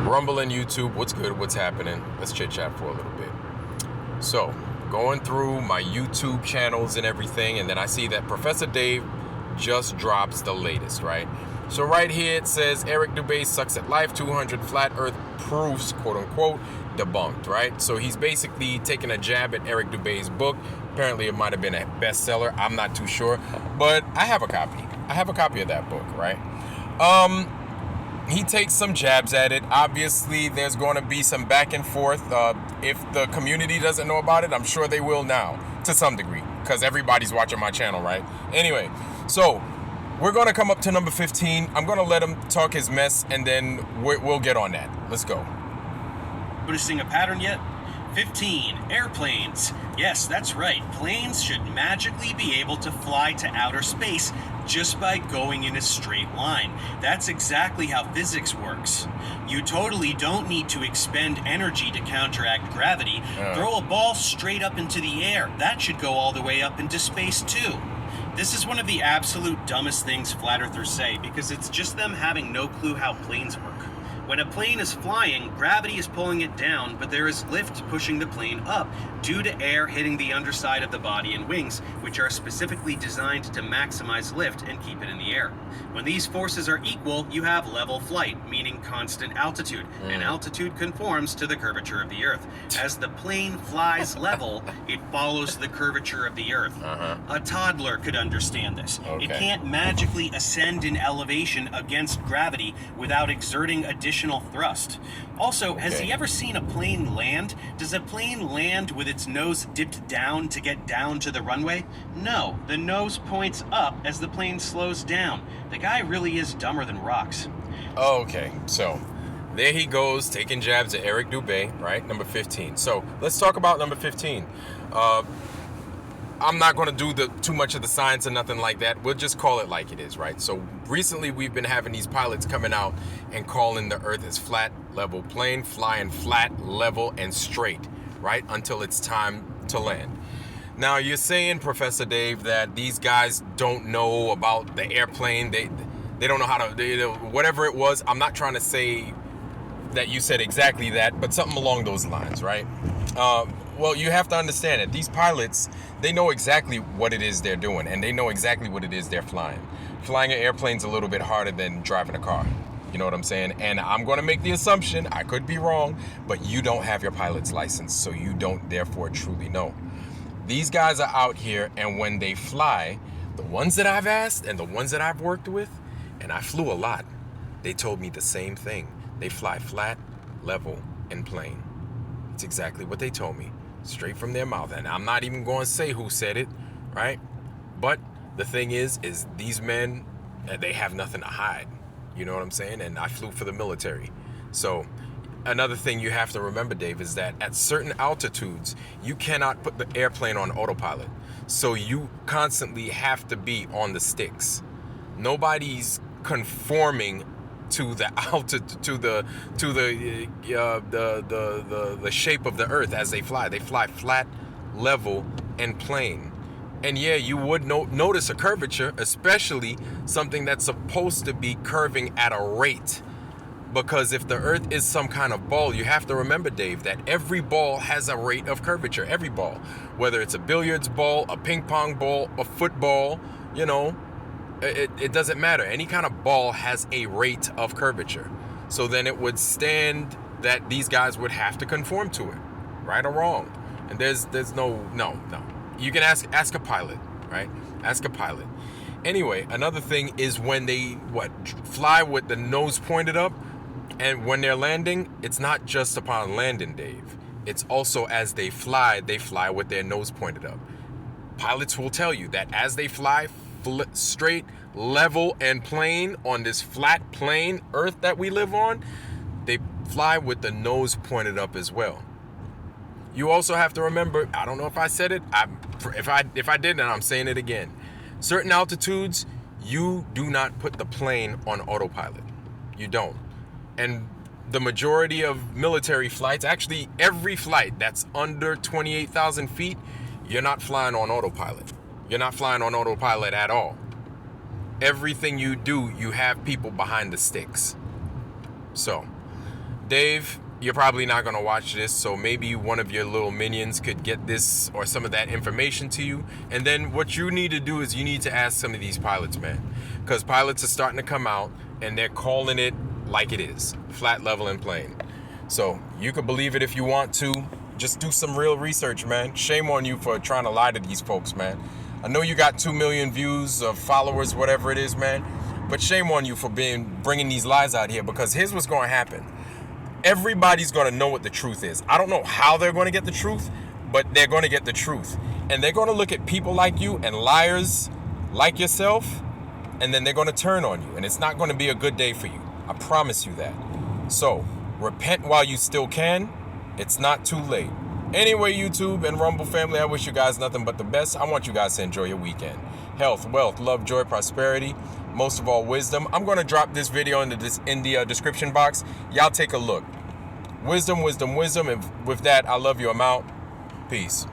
Rumbling YouTube, what's good, what's happening? Let's chit chat for a little bit. So, going through my YouTube channels and everything, and then I see that Professor Dave just drops the latest, right? So right here it says Eric Dubay sucks at life, 200 flat earth proofs, quote unquote, debunked, right? So he's basically taking a jab at Eric Dubay's book. Apparently it might have been a bestseller, I'm not too sure, but I have a copy. I have a copy of that book, right? He takes some jabs at it. Obviously, there's going to be some back and forth. If the community doesn't know about it, I'm sure they will now, to some degree, because everybody's watching my channel, right? Anyway, so we're going to come up to number 15. I'm going to let him talk his mess, and then we'll get on that. Let's go. Noticing a pattern yet? 15. Airplanes. Yes, that's right. Planes should magically be able to fly to outer space just by going in a straight line. That's exactly how physics works. You totally don't need to expend energy to counteract gravity. Throw a ball straight up into the air. That should go all the way up into space too. This is one of the absolute dumbest things flat earthers say because it's just them having no clue how planes work. When a plane is flying, gravity is pulling it down, but there is lift pushing the plane up due to air hitting the underside of the body and wings, which are specifically designed to maximize lift and keep it in the air. When these forces are equal, you have level flight, meaning constant altitude, and altitude conforms to the curvature of the Earth. As the plane flies level, it follows the curvature of the Earth. A toddler could understand this. Okay. It can't magically ascend in elevation against gravity without exerting additional thrust. Also, has he ever seen a plane land? Does a plane land with its nose dipped down to get down to the runway? No, the nose points up as the plane slows down. The guy really is dumber than rocks. Okay, so there he goes, taking jabs at Eric Dubay, right? Number 15. So let's talk about number 15. I'm not going to do too much of the science or nothing like that. We'll just call it like it is, right? So recently we've been having these pilots coming out and calling the Earth as flat, level plane, flying flat, level, and straight, right? Until it's time to land. Now you're saying, Professor Dave, that these guys don't know about the airplane. They don't know how to, whatever it was. I'm not trying to say that you said exactly that, but something along those lines, right? Well, you have to understand that these pilots, they know exactly what it is they're doing, and they know exactly what it is they're flying. Flying an airplane's a little bit harder than driving a car. You know what I'm saying? And I'm going to make the assumption, I could be wrong, but you don't have your pilot's license, so you don't therefore truly know. These guys are out here, and when they fly, the ones that I've asked and the ones that I've worked with, and I flew a lot, they told me the same thing. They fly flat, level, and plane. It's exactly what they told me, straight from their mouth. And I'm not even going to say who said it, right? But the thing is these men, they have nothing to hide. You know what I'm saying? And I flew for the military. So another thing you have to remember, Dave, is that at certain altitudes, you cannot put the airplane on autopilot. So you constantly have to be on the sticks. Nobody's conforming to the altitude, to the shape of the Earth as they fly. They fly flat, level, and plane. And yeah, you would notice a curvature, especially something that's supposed to be curving at a rate. Because if the Earth is some kind of ball, you have to remember, Dave, that every ball has a rate of curvature. Every ball, whether it's a billiards ball, a ping pong ball, a football, you know, it doesn't matter. Any kind of ball has a rate of curvature. So then it would stand that these guys would have to conform to it, right or wrong. And there's no. You can ask a pilot, right? Ask a pilot. Anyway, another thing is when they fly with the nose pointed up, and when they're landing, it's not just upon landing, Dave. It's also as they fly with their nose pointed up. Pilots will tell you that as they fly straight, level, and plane on this flat plane Earth that we live on, they fly with the nose pointed up as well. You also have to remember, I don't know if I said it, if I did, then I'm saying it again. Certain altitudes, you do not put the plane on autopilot. You don't. And the majority of military flights, actually every flight that's under 28,000 feet, you're not flying on autopilot. You're not flying on autopilot at all. Everything you do, you have people behind the sticks. So Dave, you're probably not going to watch this, so maybe one of your little minions could get this or some of that information to you. And then what you need to do is you need to ask some of these pilots, man, because pilots are starting to come out and they're calling it like it is, flat, level, and plane. So you can believe it if you want to. Just do some real research, man. Shame on you for trying to lie to these folks, man. I know you got 2 million views of followers, whatever it is, man, but shame on you for bringing these lies out here, because here's what's going to happen. Everybody's going to know what the truth is. I don't know how they're going to get the truth, but they're going to get the truth. And they're going to look at people like you and liars like yourself, and then they're going to turn on you. And it's not going to be a good day for you. I promise you that. So, repent while you still can. It's not too late. Anyway, YouTube and Rumble family, I wish you guys nothing but the best. I want you guys to enjoy your weekend. Health, wealth, love, joy, prosperity, most of all, wisdom. I'm going to drop this video in the description box. Y'all take a look. Wisdom, wisdom, wisdom. And with that, I love you. I'm out. Peace.